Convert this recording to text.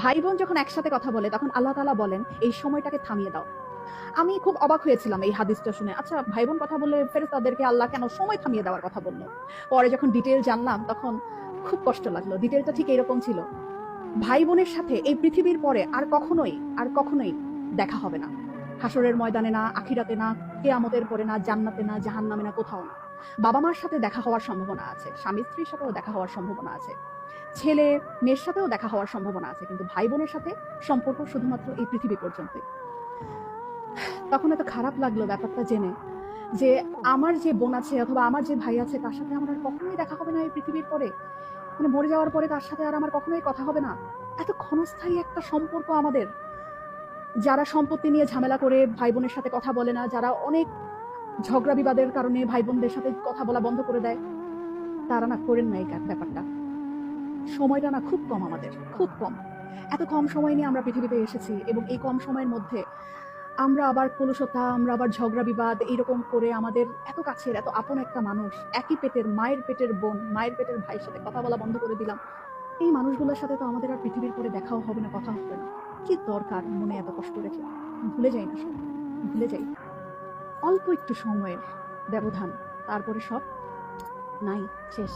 ভাই বোন যখন একসাথে কথা বলে তখন আল্লাহ তাআলা বলেন এই সময়টাকে থামিয়ে দাও। আমি খুব অবাক হয়েছিলাম এই হাদিসটা শুনে। আচ্ছা, ভাই বোন কথা বললে ফেরেশতাদেরকে আল্লাহ কেন সময় থামিয়ে দেওয়ার কথা বলল? পরে যখন ডিটেইল জানলাম তখন খুব কষ্ট লাগলো। ডিটেইলটা ঠিক এরকম ছিল। ভাই বোনের সাথে এই পৃথিবীর পরে আর কখনোই দেখা হবে না। হাসরের ময়দানে না, আখিরাতে না, কিয়ামতের পরে না, জান্নাতে না, জাহান্নামে না, কোথাও না। বাবা মার সাথে দেখা হওয়ার সম্ভাবনা আছে, স্বামী স্ত্রীর সাথেও দেখা হওয়ার সম্ভাবনা আছে, ছেলে মেয়ের সাথেও দেখা হওয়ার সম্ভাবনা আছে, কিন্তু ভাই বোনের সাথে সম্পর্ক শুধুমাত্র এই পৃথিবী পর্যন্তই। তখন এত খারাপ লাগলো ব্যাপারটা জেনে যে আমার যে বোন আছে অথবা আমার যে ভাই আছে তার সাথে আমার আর কখনোই দেখা হবে না এই পৃথিবীর পরে। মানে মরে যাওয়ার পরে তার সাথে আর আমার কখনোই কথা হবে না। এত ক্ষণস্থায়ী একটা সম্পর্ক আমাদের। যারা সম্পত্তি নিয়ে ঝামেলা করে ভাই বোনের সাথে কথা বলে না, যারা অনেক ঝগড়া বিবাদের কারণে ভাই বোনদের সাথে কথা বলা বন্ধ করে দেয়, তারা না করেন না এই ব্যাপারটা। সময়টা না খুব কম আমাদের, খুব কম। এত কম সময় নিয়ে আমরা পৃথিবীতে এসেছি এবং এই কম সময়ের মধ্যে আমরা আবার কলুষতা, আমরা আবার ঝগড়া বিবাদ এরকম করে আমাদের এত কাছের এত আপন একটা মানুষ, একই পেটের মায়ের পেটের বোন, মায়ের পেটের ভাইয়ের সাথে কথা বলা বন্ধ করে দিলাম। এই মানুষগুলোর সাথে তো আমাদের আর পৃথিবীর পরে দেখাও হবে না, কথা হবে না। কি দরকার মনে এত কষ্ট রেখে? ভুলে যাই না সব, ভুলে যাই। অল্প একটু সময়ের ব্যবধান, তারপরে সব নাই, শেষ।